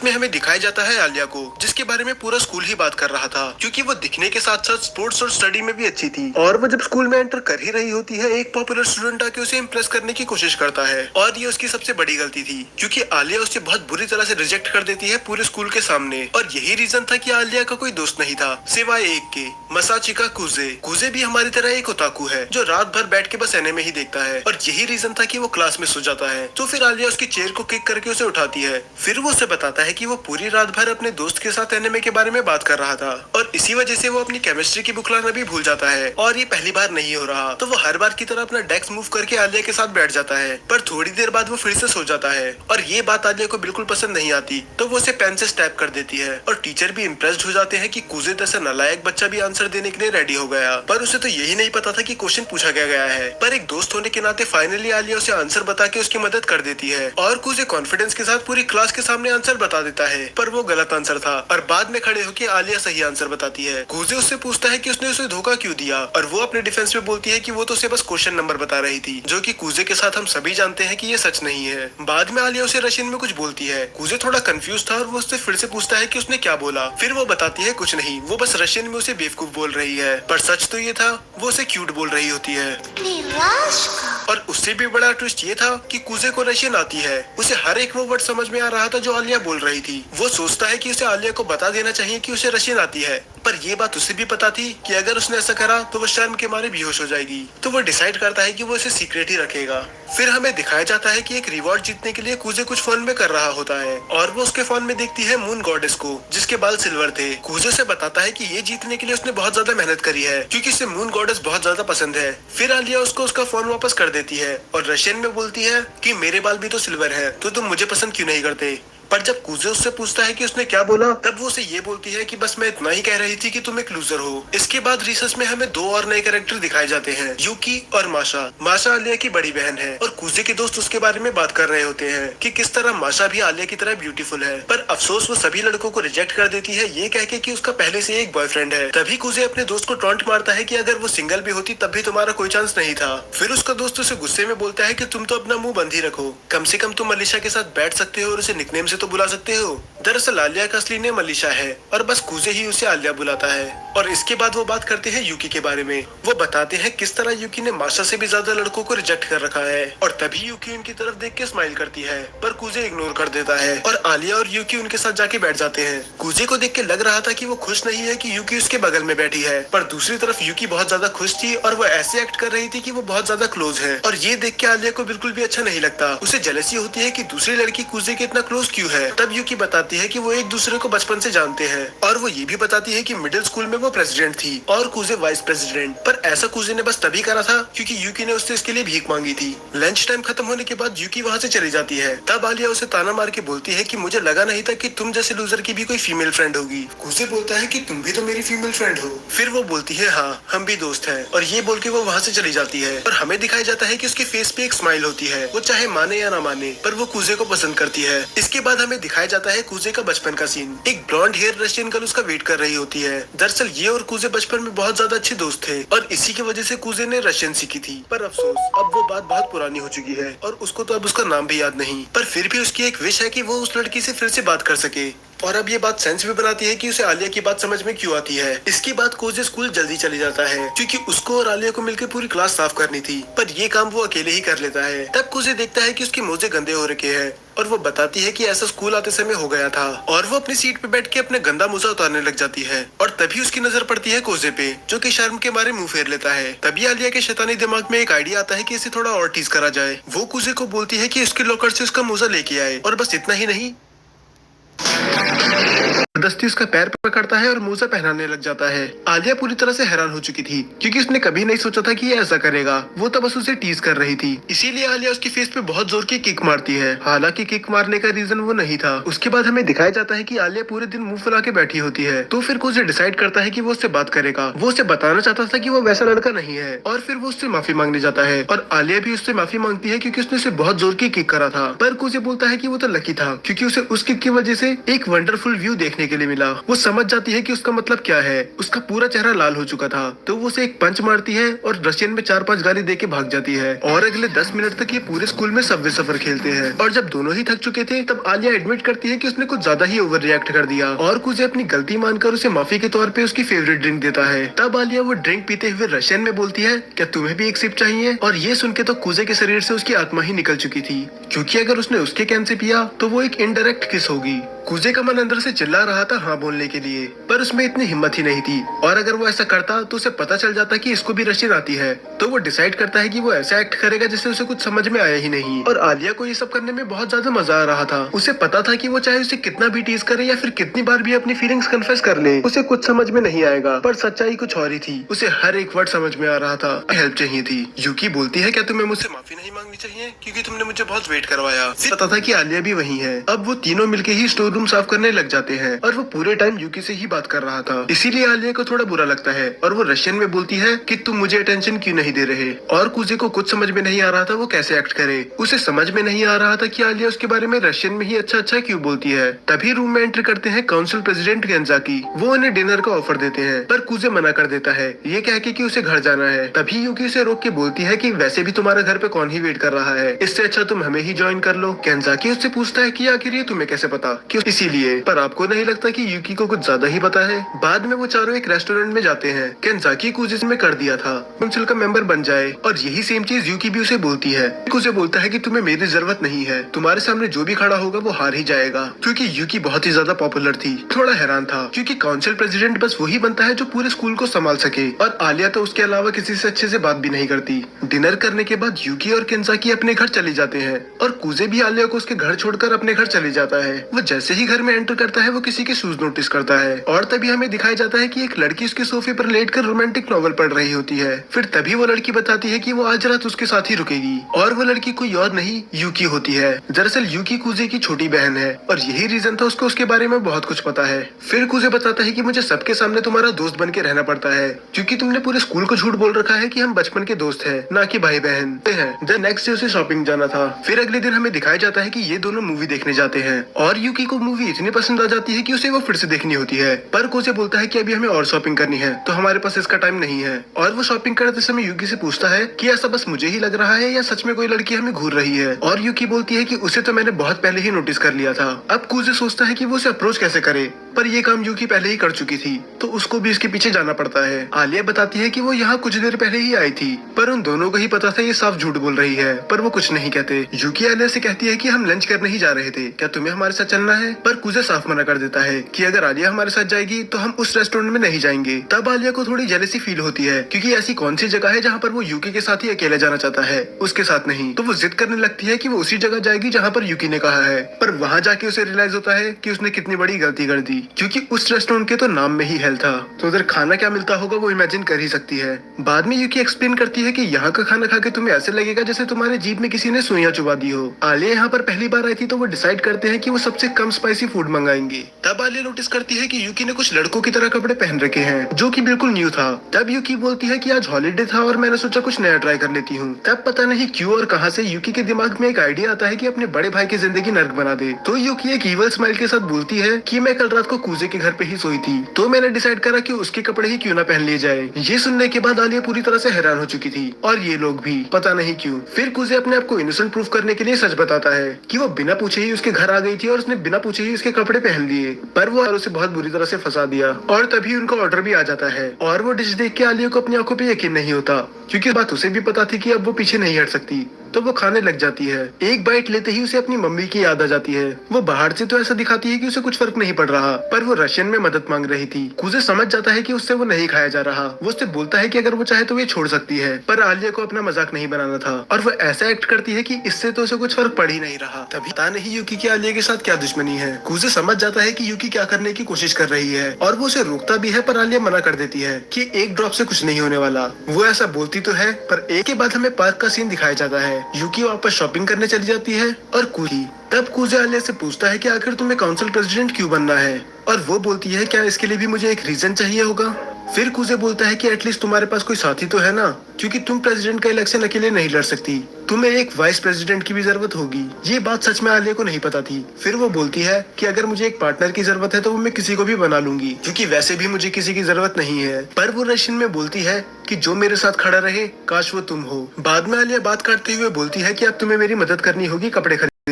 में हमें दिखाया जाता है आलिया को, जिसके बारे में पूरा स्कूल ही बात कर रहा था, क्योंकि वो दिखने के साथ साथ स्पोर्ट्स और स्टडी में भी अच्छी थी। और वो जब स्कूल में एंटर कर ही रही होती है, एक पॉपुलर स्टूडेंट आके उसे इम्प्रेस करने की कोशिश करता है, और ये उसकी सबसे बड़ी गलती थी, क्योंकि आलिया उसे बहुत बुरी तरह से रिजेक्ट कर देती है पूरे स्कूल के सामने। और यही रीजन था कि आलिया का कोई दोस्त नहीं था सिवाय एक के, मसाचिका कुजे। कुजे भी हमारी तरह एक ओताकू है जो रात भर बैठ के बस एनिमे ही देखता है, और यही रीजन था कि वो क्लास में सो जाता है। तो फिर आलिया उसकी चेयर को किक करके उसे उठाती है। फिर वो उसे बताता है कि वो पूरी रात भर अपने दोस्त के साथ एनिमे के बारे में बात कर रहा था, और इसी वजह से वो अपनी केमिस्ट्री की बुक लाना भी भूल जाता है। और ये पहली बार नहीं हो रहा, तो वो हर बार की तरह अपना डेस्क मूव करके आलिया के साथ बैठ जाता है। पर थोड़ी देर बाद वो फिर से सो जाता है, और ये बात आलिया को बिल्कुल पसंद नहीं आती, तो वो उसे पेन से स्टैब कर देती है। और टीचर भी इम्प्रेस्ड हो जाते हैं कि कुजे जैसा नालायक बच्चा भी आंसर देने के लिए रेडी हो गया। पर उसे तो यही नहीं पता था कि क्वेश्चन पूछा क्या गया है। पर एक दोस्त होने के नाते फाइनली आलिया उसे आंसर बता के उसकी मदद कर देती है, और कुजे कॉन्फिडेंस के साथ पूरी क्लास के सामने आंसर बता देता है। पर वो गलत आंसर था, और बाद में खड़े होकर आलिया सही आंसर बताती है। कुजे उससे पूछता है कि उसने उसे धोखा क्यों दिया, और वो अपने डिफेंस में बोलती है कि वो तो उसे बस क्वेश्चन नंबर बता रही थी, जो कि कुजे के साथ हम सभी जानते हैं कि ये सच नहीं है। बाद में आलिया उसे रशियन में कुछ बोलती है। कुजे थोड़ा कंफ्यूज था, और वो उससे फिर से पूछता है कि उसने क्या बोला। फिर वो बताती है कुछ नहीं, वो बस रशियन में उसे बेवकूफ बोल रही है। पर सच तो ये था, वो उसे क्यूट बोल रही होती है। और उससे भी बड़ा ट्विस्ट ये था कि कुजे को रशियन आती है। उसे हर एक वो वर्ड समझ में आ रहा था जो आलिया बोल रही थी। वो सोचता है कि उसे आलिया को बता देना चाहिए कि उसे रशियन आती है, पर ये बात उसे भी पता थी कि अगर उसने ऐसा करा तो वो शर्म के मारे बेहोश हो जाएगी। तो वो डिसाइड करता है कि वो इसे सीक्रेट ही रखेगा। फिर हमें दिखाया जाता है कि एक रिवॉर्ड जीतने के लिए कुजे कुछ फोन में कर रहा होता है, और वो उसके फोन में देखती है मून गॉडेस को, जिसके बाल सिल्वर थे। कुजे से बताता है कि ये जीतने के लिए उसने बहुत ज्यादा मेहनत करी है, क्योंकि उसे मून गॉडेस बहुत ज्यादा पसंद है। फिर आलिया उसको उसका फोन वापस कर देती है, और रशियन में बोलती है कि मेरे बाल भी तो सिल्वर है, तो तुम मुझे पसंद क्यों नहीं करते। पर जब कुजे उससे पूछता है कि उसने क्या बोला, तब वो उसे ये बोलती है कि बस मैं इतना ही कह रही थी कि तुम एक लूजर हो। इसके बाद रिसर्च में हमें दो और नए कैरेक्टर दिखाए जाते हैं, यूकी और माशा। माशा आलिया की बड़ी बहन है, और कुजे के दोस्त उसके बारे में बात कर रहे होते हैं कि किस तरह माशा भी आलिया की तरह ब्यूटीफुल है। पर अफसोस वो सभी लड़कों को रिजेक्ट कर देती है, ये कह के कि उसका पहले से एक बॉयफ्रेंड है। तभी कुजे अपने दोस्त को टॉन्ट मारता है कि अगर वो सिंगल भी होती तब भी तुम्हारा कोई चांस नहीं था। फिर उसका दोस्त उसे गुस्से में बोलता है कि तुम तो अपना मुंह बंद ही रखो, कम से कम तुम मलिशा के साथ बैठ सकते हो और उसे निकनेम से तो बुला सकते हो। दरअसल आलिया का असली नेम मलिशा है, और बस कुजे ही उसे आलिया बुलाता है। और इसके बाद वो बात करते हैं यूकी के बारे में। वो बताते हैं किस तरह यूकी ने माशा से भी ज्यादा लड़कों को रिजेक्ट कर रखा है, और तभी यूकी उनकी तरफ देख के स्माइल करती है, पर कुजे इग्नोर कर देता है, और आलिया और यूकी उनके साथ जाके बैठ जाते हैं। कुजे को देख के लग रहा था कि वो खुश नहीं है कि यूकी उसके बगल में बैठी है, पर दूसरी तरफ यूकी बहुत ज्यादा खुश थी, और वो ऐसे एक्ट कर रही थी कि वो बहुत ज्यादा क्लोज है। और ये देख के आलिया को बिल्कुल भी अच्छा नहीं लगता। उसे जेलसी होती है कि दूसरी लड़की कुजे के इतना क्लोज क्यों है। तब यूकी बताती है कि वो एक दूसरे को बचपन से जानते हैं, और वो ये भी बताती है कि मिडिल स्कूल में वो प्रेसिडेंट थी और कुजे वाइस प्रेसिडेंट। पर ऐसा कुजे ने बस तभी करा था क्योंकि यूकी ने उससे इसके लिए भीख मांगी थी। लंच टाइम खत्म होने के बाद यूकी वहाँ से चली जाती है। तब आलिया उसे ताना मार के बोलती है कि मुझे लगा नहीं था कि तुम जैसे लूजर की भी कोई फीमेल फ्रेंड होगी। कुजे बोलता है कि तुम भी तो मेरी फीमेल फ्रेंड हो। फिर वो बोलती है हाँ, हम भी दोस्त हैं, और ये बोल के वो वहाँ से चली जाती है। और हमें दिखाया जाता है कि उसके फेस पे एक स्माइल होती है, वो चाहे माने या ना माने, पर वो कुजे को पसंद करती है। इसके बाद हमें दिखाया जाता है कुजे का बचपन का सीन। एक ब्लॉन्ड हेयर रशियन गर्ल उसका वेट कर रही होती है। दरअसल ये और कुजे बचपन में बहुत ज्यादा अच्छे दोस्त थे, और इसी की वजह से कुजे ने रशियन सीखी थी। पर अफसोस अब वो बात बहुत पुरानी हो चुकी है, और उसको तो अब उसका नाम भी याद नहीं। पर फिर भी उसकी एक विश है कि वो उस लड़की से फिर से बात कर सके। और अब ये बात सेंस भी बनाती है कि उसे आलिया की बात समझ में क्यों आती है। इसके बाद कुजे स्कूल जल्दी चली जाता है, क्योंकि उसको और आलिया को मिलकर पूरी क्लास साफ करनी थी। पर ये काम वो अकेले ही कर लेता है। तब कुजे देखता है कि उसके मोजे गंदे हो रखे हैं, और वो बताती है कि ऐसा स्कूल आते समय हो गया था। और वो अपनी सीट पे बैठ के अपने गंदा मोजा उतारने लग जाती है, और तभी उसकी नजर पड़ती है कुजे पे, जो कि शर्म के मारे मुंह फेर लेता है। तभी आलिया के शैतानी दिमाग में एक आइडिया आता है कि इसे थोड़ा और टीज करा जाए। वो कुजे को बोलती है कि उसके लॉकर से उसका मोजा लेके आए, और बस इतना ही नहीं, जबरदस्ती उसका पैर पकड़ता है और मोजा पहनाने लग जाता है। आलिया पूरी तरह से हैरान हो चुकी थी, क्योंकि उसने कभी नहीं सोचा था कि ये ऐसा करेगा। वो तो बस उसे टीज कर रही थी, इसीलिए आलिया उसके फेस पे बहुत जोर की किक मारती है। हालांकि किक मारने का रीजन वो नहीं था। उसके बाद हमें दिखाया जाता है कि आलिया पूरे दिन मुंह फुला के बैठी होती है। तो फिर कुछ डिसाइड करता है कि वो उससे बात करेगा। वो उसे बताना चाहता था कि वो वैसा लड़का नहीं है, और फिर वो उससे माफी मांगने जाता है, और आलिया भी उससे माफी मांगती है क्योंकि उसने उसे बहुत जोर की किक करा था। पर कुछ बोलता है कि वो तो लकी था, क्योंकि उसे उस किक की वजह से एक वंडरफुल व्यू देखने के लिए मिला। वो समझ जाती है कि उसका मतलब क्या है। उसका पूरा चेहरा लाल हो चुका था, तो वो उसे एक पंच मारती है और रशियन में 4-5 गाली देके भाग जाती है। और अगले 10 मिनट तक ये पूरे स्कूल में सबवे सफर खेलते हैं। और जब दोनों ही थक चुके थे तब आलिया एडमिट करती है कि उसने कुछ ज्यादा ही ओवर रिएक्ट कर दिया और कुजे अपनी गलती मानकर उसे माफी के तौर पे उसकी फेवरेट ड्रिंक देता है। तब आलिया वो ड्रिंक पीते हुए रशियन में बोलती है, क्या तुम्हें भी एक सिप चाहिए? और ये सुन के तो कुजे के शरीर से उसकी आत्मा ही निकल चुकी थी, क्योंकि अगर उसने उसके कैन से पिया तो वो एक इनडायरेक्ट किस होगी। कुजे का मन अंदर से चिल्ला रहा था हाँ बोलने के लिए, पर उसमें इतनी हिम्मत ही नहीं थी। और अगर वो ऐसा करता तो उसे पता चल जाता कि इसको भी रशियन आती है। तो वो डिसाइड करता है कि वो ऐसा एक्ट करेगा जिससे उसे कुछ समझ में आया ही नहीं। और आलिया को ये सब करने में बहुत ज्यादा मजा आ रहा था। उसे पता था कि वो चाहे उसे कितना भी टीज करे या फिर कितनी बार भी अपनी फीलिंग्स कन्फेस कर ले, उसे कुछ समझ में नहीं आएगा। पर सच्चाई कुछ और ही थी। उसे हर एक वर्ड समझ में आ रहा था। हेल्प चाहिए थी। यूकी बोलती है, क्या तुम्हें मुझसे माफी नहीं मांगनी चाहिए क्योंकि तुमने मुझे बहुत वेट करवाया। पता था कि आलिया भी वही है। अब वो तीनों मिलके ही स्टोर रूम साफ करने लग जाते हैं और वो पूरे टाइम यूकी से ही बात कर रहा था। इसीलिए आलिया को थोड़ा बुरा लगता है और वो रशियन में बोलती है कि तुम मुझे अटेंशन क्यों नहीं दे रहे। और कुजे को कुछ समझ में नहीं आ रहा था वो कैसे एक्ट करे। उसे समझ में नहीं आ रहा था कि आलिया उसके बारे में रशियन में ही अच्छा अच्छा क्यों बोलती है। तभी रूम में एंटर करते हैं काउंसिल प्रेसिडेंट गेंजाकी। वो उन्हें डिनर का ऑफर देते हैं पर कुजे मना कर देता है, ये कह के कि उसे घर जाना है। तभी यूकी उसे रोक के बोलती है कि वैसे भी तुम्हारा घर पे कौन ही वेट कर रहा है, इससे अच्छा तुम हमें ही ज्वाइन कर लो। गेंजाकी उससे पूछता है कि आखिर ये तुम्हें कैसे पता, क्यों? इसीलिए। पर आपको नहीं लगता कि यूकी को कुछ ज्यादा ही पता है? बाद में वो चारों एक रेस्टोरेंट में जाते हैं। गेंजाकी कुजे में कर दिया था काउंसिल का मेंबर बन जाए और यही सेम चीज यूकी भी उसे बोलती है। कुजे बोलता है कि तुम्हें मेरी जरूरत नहीं है, तुम्हारे सामने जो भी खड़ा होगा वो हार ही जाएगा। क्योंकि यूकी बहुत ही ज्यादा पॉपुलर थी। थोड़ा हैरान था क्योंकि काउंसिल प्रेसिडेंट बस वही बनता है जो पूरे स्कूल को संभाल सके और आलिया तो उसके अलावा किसी से अच्छे से बात भी नहीं करती। डिनर करने के बाद यूकी और गेंजाकी अपने घर चले जाते हैं और कुजे भी आलिया को उसके घर छोड़कर अपने घर चले जाता है। वो जैसे ही घर में एंटर करता है वो किसी के शूज नोटिस करता है और तभी हमें दिखाया जाता है कि एक लड़की उसके सोफे पर लेटकर रोमांटिक नॉवल पढ़ रही होती है। फिर तभी वो लड़की बताती है कि वो आज रात उसके साथ ही रुकेगी और वो लड़की कोई और नहीं यूकी होती है। दरअसल यूकी कुजे की छोटी बहन है और यही रीजन था उसको उसके बारे में बहुत कुछ पता है। फिर कुजे बताता है कि मुझे सबके सामने तुम्हारा दोस्त बन के रहना पड़ता है क्योंकि तुमने पूरे स्कूल को झूठ बोल रखा है कि हम बचपन के दोस्त हैं, ना कि भाई बहन हैं। देन नेक्स्ट डे उसे शॉपिंग जाना था। फिर अगले दिन हमें दिखाया जाता है कि ये दोनों मूवी देखने जाते हैं और यूकी को मूवी इतनी पसंद आ जाती है कि उसे वो फिर से देखनी होती है। पर कुजे बोलता है कि अभी हमें और शॉपिंग करनी है तो हमारे पास इसका टाइम नहीं है। और वो शॉपिंग करते समय यूकी से पूछता है कि ऐसा बस मुझे ही लग रहा है या सच में कोई लड़की हमें घूर रही है। और यूकी बोलती है कि उसे तो मैंने बहुत पहले ही नोटिस कर लिया था। अब कुजे सोचता है कि वो उसे अप्रोच कैसे करे, पर ये काम यूकी पहले ही कर चुकी थी तो उसको भी इसके पीछे जाना पड़ता है। आलिया बताती है कि वो यहाँ कुछ देर पहले ही आई थी पर उन दोनों को ही पता था ये साफ झूठ बोल रही है, पर वो कुछ नहीं कहते। यूकी आलिया से कहती है कि हम लंच करने ही जा रहे थे, क्या तुम्हें हमारे साथ चलना है? पर कुजे साफ मना कर देता है कि अगर आलिया हमारे साथ जाएगी तो हम उस रेस्टोरेंट में नहीं जाएंगे। तब आलिया को थोड़ी जेलसी फील होती है क्योंकि ऐसी कौन सी जगह है जहाँ पर वो यूकी के साथ ही अकेले जाना चाहता है, उसके साथ नहीं। तो वो जिद करने लगती है कि वो उसी जगह जाएगी जहाँ पर यूकी ने कहा है। पर वहाँ जाके उसे रियलाइज होता है कि उसने कितनी बड़ी गलती कर दी क्योंकि उस रेस्टोरेंट के तो नाम में ही हेल था, तो उधर खाना क्या मिलता होगा वो इमेजिन कर ही सकती है। बाद में यूकी एक्सप्लेन करती है कि यहाँ का खाना खा के तुम्हें ऐसे लगेगा जैसे तुम्हारे जीभ में किसी ने सुइयां चुबा दी हो। आलिया यहाँ पर पहली बार आई थी तो वो डिसाइड करते हैं कि वो सबसे कम स्पाइसी फूड मंगाएंगे। तब आलिया नोटिस करती है कि यूकी ने कुछ लड़कों की तरह कपड़े पहन रखे हैं जो कि बिल्कुल न्यू था। तब यूकी बोलती है कि आज हॉलीडे था और मैंने सोचा कुछ नया ट्राई कर लेती हूँ। तब पता नहीं क्यों और कहां से यूकी के दिमाग में एक आइडिया आता है कि अपने बड़े भाई की जिंदगी नर्क बना दे। तो यूकी एक ईवल स्माइल के साथ बोलती है कि मैं कल रात को कुजे के घर पे ही सोई थी तो मैंने डिसाइड करा कि उसके कपड़े ही क्यों ना पहन लिए जाए। ये सुनने के बाद आलिया पूरी तरह से हैरान हो चुकी थी और ये लोग भी, पता नहीं क्यों। फिर कुजे अपने आप को इनोसेंट प्रूफ करने के लिए सच बताता है कि वो बिना पूछे ही उसके घर आ गई थी और उसने बिना पूछे ही उसके कपड़े पहन लिए, पर वो उसे बहुत बुरी तरह से फंसा दिया। और तभी उनका ऑर्डर भी आ जाता है और वो डिश देख के आलिया को अपनी आंखों पे यकीन नहीं होता क्योंकि बात उसे भी पता थी कि अब वो पीछे नहीं हट सकती। तो वो खाने लग जाती है। एक बाइट लेते ही उसे अपनी मम्मी की याद आ जाती है। वो बाहर से तो ऐसा दिखाती है कि उसे कुछ फर्क नहीं पड़ रहा, पर वो रशियन में मदद मांग रही थी। कुजे समझ जाता है कि उससे वो नहीं खाया जा रहा। वो उससे बोलता है कि अगर वो चाहे तो ये छोड़ सकती है, पर आलिया को अपना मजाक नहीं बनाना था और वो ऐसा एक्ट करती है कि इससे तो उसे कुछ फर्क पड़ ही नहीं रहा। तभी पता नहीं यूकी की आलिया के साथ क्या दुश्मनी है। कुजे समझ जाता है कि यूकी क्या करने की कोशिश कर रही है और वो उसे रोकता भी है, पर आलिया मना कर देती है कि एक ड्रॉप से कुछ नहीं होने वाला। वो ऐसा बोलती तो है, पर एक के बाद हमें पार्क का सीन दिखाया जाता है। यूकी वापस शॉपिंग करने चली जाती है और कुजी तब कुजे आलिया से पूछता है कि आखिर तुम्हें काउंसिल प्रेसिडेंट क्यों बनना है, और वो बोलती है क्या इसके लिए भी मुझे एक रीजन चाहिए होगा। फिर कुजे बोलता है कि एटलीस्ट तुम्हारे पास कोई साथी तो है ना, क्योंकि तुम प्रेसिडेंट का इलेक्शन अकेले नहीं लड़ सकती, तुम्हें एक वाइस प्रेसिडेंट की भी जरूरत होगी। ये बात सच में आलिया को नहीं पता थी। फिर वो बोलती है कि अगर मुझे एक पार्टनर की जरूरत है तो वो मैं किसी को भी बना लूंगी, क्योंकि वैसे भी मुझे किसी की जरूरत नहीं है। पर वो रशियन में बोलती है कि जो मेरे साथ खड़ा रहे काश वो तुम हो। बाद में आलिया बात करते हुए बोलती है कि अब तुम्हें मेरी मदद करनी होगी कपड़े खरीदने